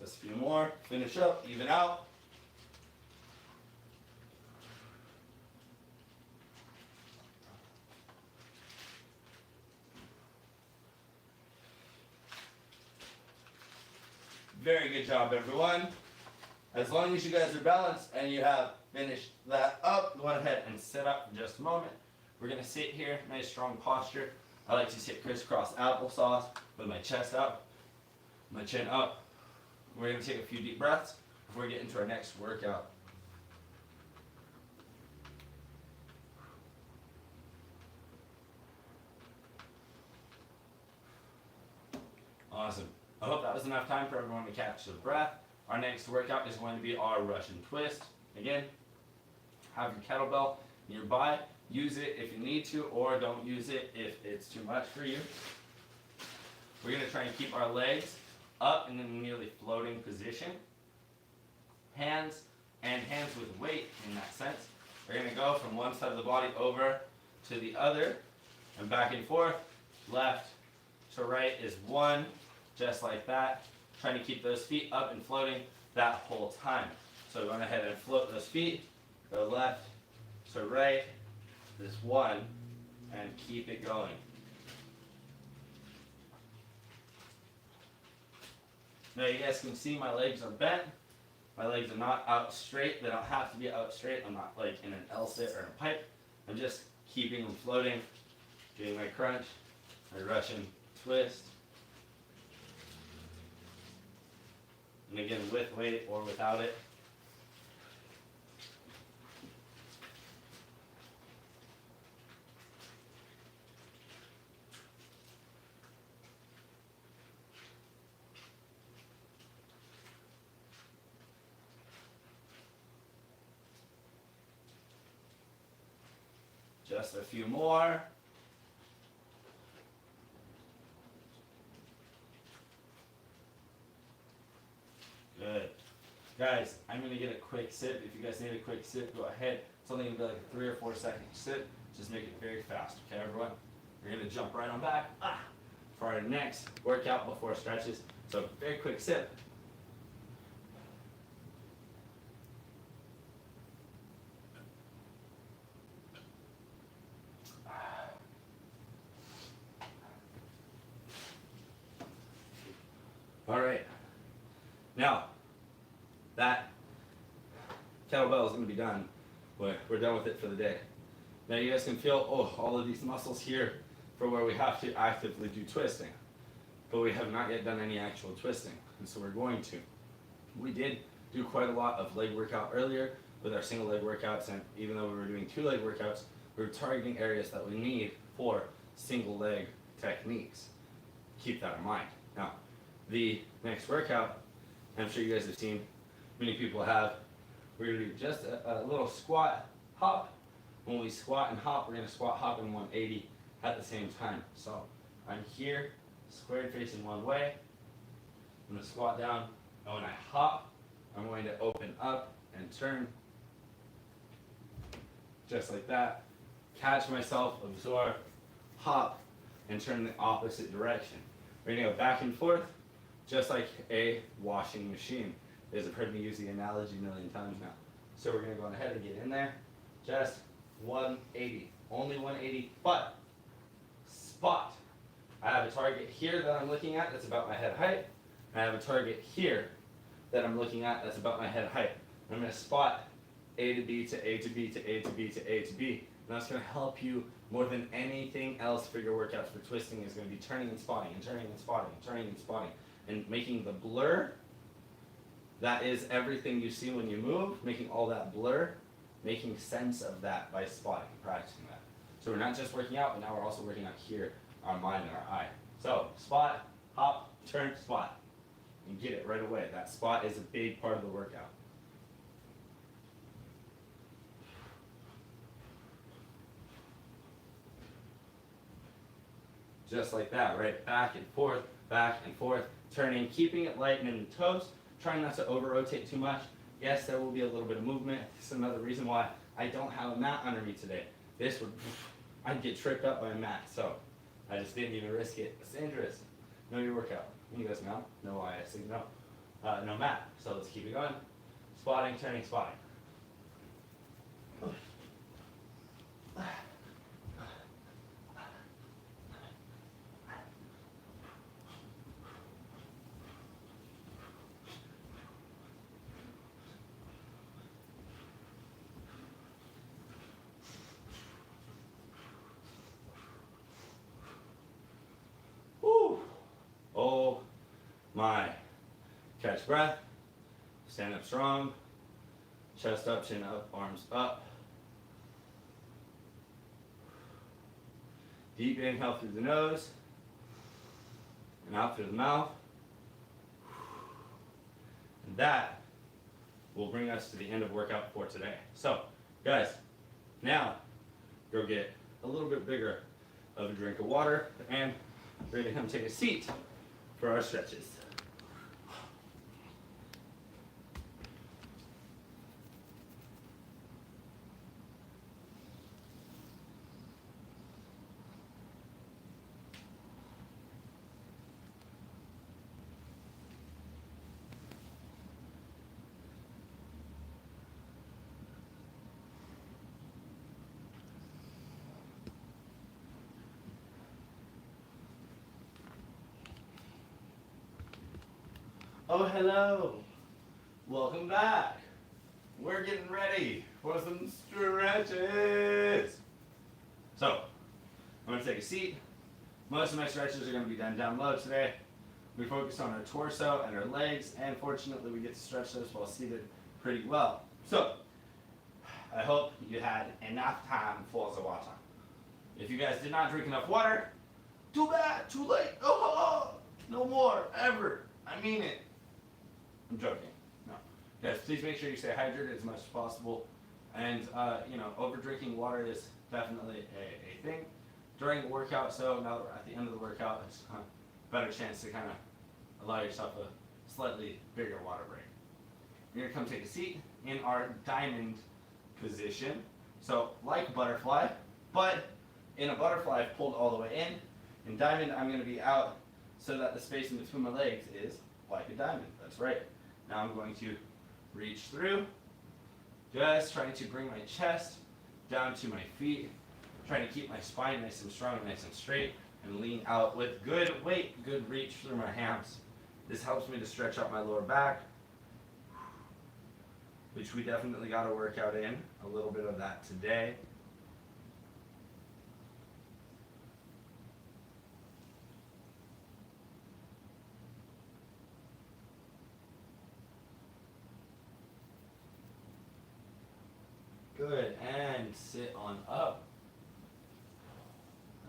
Just a few more, finish up, even out. Very good job, everyone. As long as you guys are balanced and you have finished that up, go ahead and sit up for just a moment. We're gonna sit here, nice strong posture. I like to sit crisscross applesauce with my chest up, my chin up. We're going to take a few deep breaths before we get into our next workout. Awesome. I hope that was enough time for everyone to catch their breath. Our next workout is going to be our Russian twist. Again, have your kettlebell nearby. Use it if you need to, or don't use it if it's too much for you. We're going to try and keep our legs up in a nearly floating position. Hands with weight in that sense. We're going to go from one side of the body over to the other and back and forth. Left to right is one, just like that. Trying to keep those feet up and floating that whole time. So go ahead and float those feet. Go left to right is one, and keep it going. Now you guys can see my legs are bent. My legs are not out straight. They don't have to be out straight. I'm not like in an L-sit or a pipe. I'm just keeping them floating, doing my crunch, my Russian twist. And again, with weight or without it. Just a few more. Good. Guys, I'm going to get a quick sip. If you guys need a quick sip, go ahead. It's only going to be like a 3 or 4 second sip. Just make it very fast, okay, everyone? We're going to jump right on back for our next workout before stretches. So, very quick sip. All right. Now, that kettlebell is going to be done. We're done with it for the day. Now you guys can feel all of these muscles here for where we have to actively do twisting. But we have not yet done any actual twisting, and so we're going to. We did do quite a lot of leg workout earlier with our single leg workouts, and even though we were doing 2 leg workouts, we were targeting areas that we need for single leg techniques. Keep that in mind. Now, the next workout, I'm sure you guys have seen, many people have, we're going to do just a little squat hop. When we squat and hop, we're going to squat hop in 180 at the same time. So I'm here, squared facing one way. I'm going to squat down, and when I hop, I'm going to open up and turn, just like that. Catch myself, absorb, hop, and turn the opposite direction. We're going to go back and forth, just like a washing machine. You guys have heard me use the analogy a million times now. So we're going to go ahead and get in there, just 180, only 180, but spot. I have a target here that I'm looking at that's about my head height. I have a target here that I'm looking at that's about my head height. I'm going to spot A to B to A to B to A to B to A to B. And that's going to help you more than anything else for your workouts for twisting is going to be turning and spotting and turning and spotting and turning and spotting. And making the blur, that is everything you see when you move, making all that blur, making sense of that by spotting, practicing that. So we're not just working out, but now we're also working out here, our mind and our eye. So spot, hop, turn, spot. And get it right away. That spot is a big part of the workout. Just like that, right? Back and forth, turning, keeping it light and in the toes, trying not to over-rotate too much. Yes, there will be a little bit of movement. This is another reason why I don't have a mat under me today. I'd get tripped up by a mat, so I just didn't even risk it. It's dangerous. Know your workout. You guys know why I say no. No mat. So let's keep it going. Spotting, turning, spotting. Oh my. Catch breath. Stand up strong. Chest up, chin up, arms up. Deep inhale through the nose and out through the mouth. And that will bring us to the end of workout for today. So, guys, now go get a little bit bigger of a drink of water, and we're going to come take a seat for our stretches. Oh, hello. Welcome back. We're getting ready for some stretches. So, I'm going to take a seat. Most of my stretches are going to be done down low today. We focus on our torso and our legs, and fortunately we get to stretch those while seated pretty well. So, I hope you had enough time for the water. If you guys did not drink enough water, too bad, too late. Oh, no more, ever. I mean it. I'm joking. No. Guys, please make sure you stay hydrated as much as possible. And, over drinking water is definitely a thing during the workout. So now that we're at the end of the workout, it's a better chance to kind of allow yourself a slightly bigger water break. You're going to come take a seat in our diamond position. So like butterfly, but in a butterfly, I've pulled all the way in. In diamond, I'm going to be out so that the space in between my legs is like a diamond. That's right. Now I'm going to reach through, just trying to bring my chest down to my feet, trying to keep my spine nice and strong, nice and straight, and lean out with good weight, good reach through my hams. This helps me to stretch out my lower back. which we definitely got to work out in. A little bit of that today. Good, and sit on up.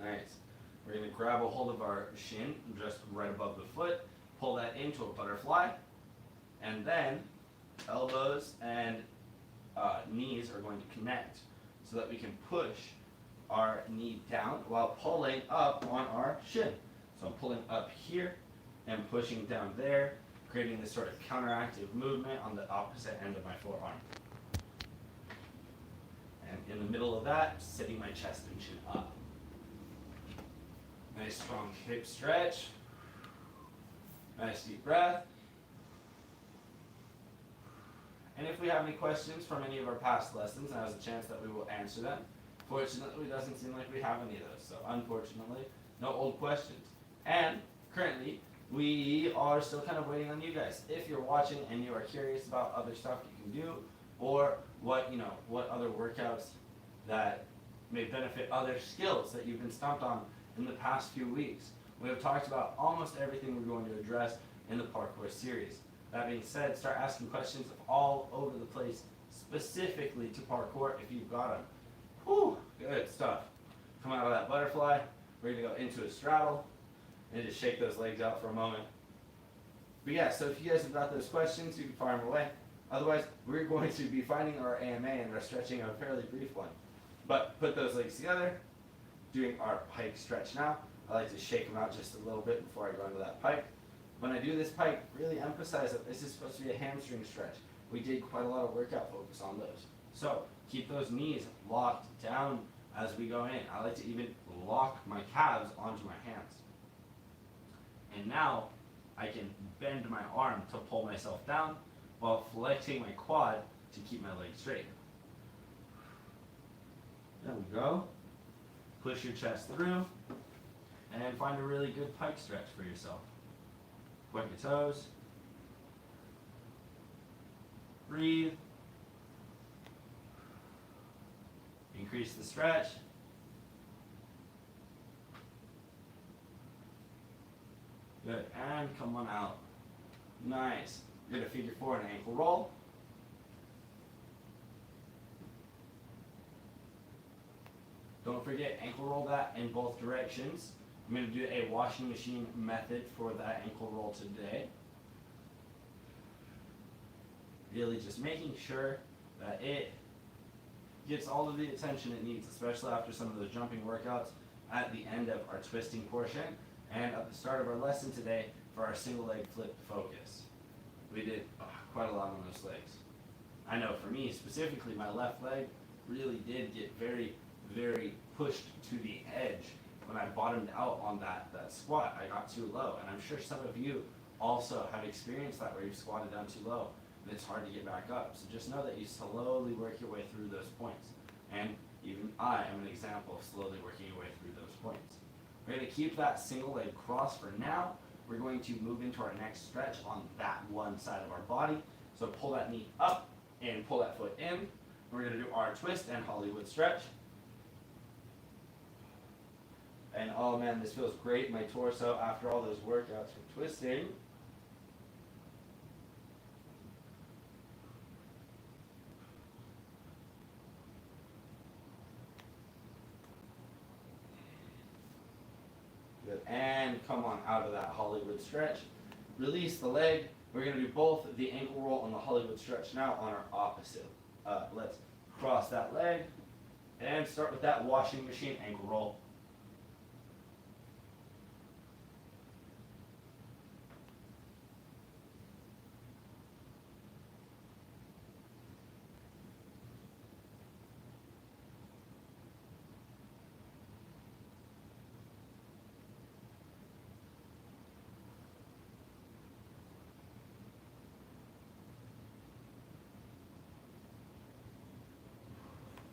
Nice. We're going to grab a hold of our shin just right above the foot, pull that into a butterfly, and then elbows and knees are going to connect so that we can push our knee down while pulling up on our shin. So I'm pulling up here and pushing down there, creating this sort of counteractive movement on the opposite end of my forearm. And in the middle of that, sitting my chest and chin up. Nice strong hip stretch. Nice deep breath. And if we have any questions from any of our past lessons, now's a chance that we will answer them. Fortunately, it doesn't seem like we have any of those. So unfortunately, no old questions. And currently, we are still kind of waiting on you guys. If you're watching and you are curious about other stuff you can do, or what other workouts that may benefit other skills that you've been stumped on in the past few weeks. We have talked about almost everything we're going to address in the parkour series. That being said, start asking questions all over the place, specifically to parkour if you've got them. Whew, good stuff. Come out of that butterfly, we're going to go into a straddle, and just shake those legs out for a moment. But yeah, so if you guys have got those questions, you can fire them away. Otherwise, we're going to be finding our AMA and our stretching a fairly brief one. But put those legs together, doing our pike stretch now. I like to shake them out just a little bit before I go into that pike. When I do this pike, really emphasize that this is supposed to be a hamstring stretch. We did quite a lot of workout focus on those. So keep those knees locked down as we go in. I like to even lock my calves onto my hands. And now I can bend my arm to pull myself down while flexing my quad to keep my legs straight. There we go. Push your chest through, and find a really good pike stretch for yourself. Point your toes. Breathe. Increase the stretch. Good, and come on out. Nice. You're going to figure four and ankle roll. Don't forget, ankle roll that in both directions. I'm going to do a washing machine method for that ankle roll today. Really just making sure that it gets all of the attention it needs, especially after some of those jumping workouts at the end of our twisting portion and at the start of our lesson today for our single leg flip focus. We did quite a lot on those legs. I know for me specifically, my left leg really did get very pushed to the edge when I bottomed out on that squat. I got too low, and I'm sure some of you also have experienced that where you've squatted down too low and it's hard to get back up. So just know that you slowly work your way through those points, and even I am an example of slowly working your way through those points. We're going to keep that single leg cross for now. We're going to move into our next stretch on that one side of our body. So pull that knee up and pull that foot in. We're going to do our twist and Hollywood stretch. And oh man, this feels great in my torso after all those workouts for twisting. Good. And come on out of that Hollywood stretch. Release the leg. We're going to do both the ankle roll and the Hollywood stretch now on our opposite. Let's cross that leg and start with that washing machine ankle roll.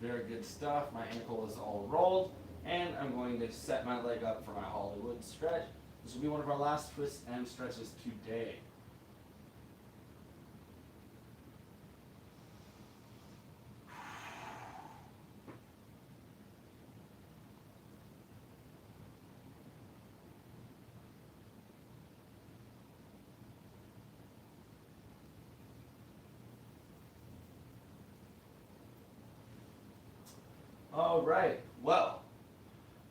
Very good stuff. My ankle is all rolled, and I'm going to set my leg up for my Hollywood stretch. This will be one of our last twists and stretches today. All right. Well,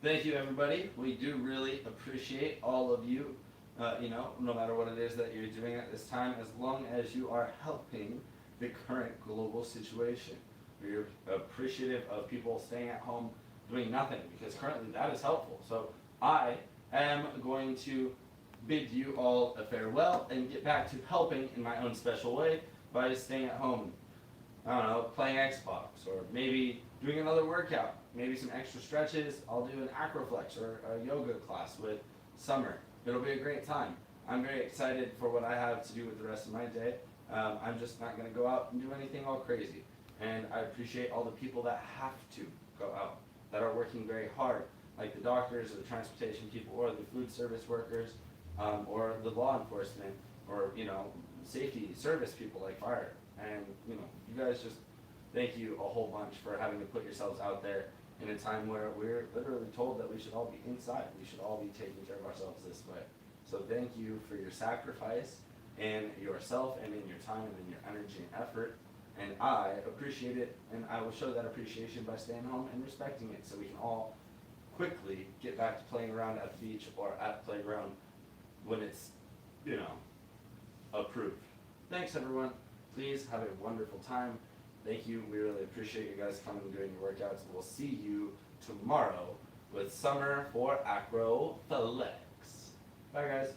thank you, everybody. We do really appreciate all of you. No matter what it is that you're doing at this time, as long as you are helping the current global situation. We're appreciative of people staying at home doing nothing, because currently that is helpful. So I am going to bid you all a farewell and get back to helping in my own special way by staying at home. I don't know, playing Xbox, or maybe doing another workout, maybe some extra stretches. I'll do an acroflex or a yoga class with Summer. It'll be a great time. I'm very excited for what I have to do with the rest of my day. I'm just not going to go out and do anything all crazy. And I appreciate all the people that have to go out, that are working very hard, like the doctors or the transportation people or the food service workers, or the law enforcement, or, safety service people like fire. And, you guys just, thank you a whole bunch for having to put yourselves out there in a time where we're literally told that we should all be inside. We should all be taking care of ourselves this way. So thank you for your sacrifice in yourself and in your time and in your energy and effort. And I appreciate it, and I will show that appreciation by staying home and respecting it, so we can all quickly get back to playing around at the beach or at the playground when it's, approved. Thanks, everyone. Please have a wonderful time. Thank you. We really appreciate you guys coming and doing your workouts. We'll see you tomorrow with Summer for Acroflex. Bye, guys.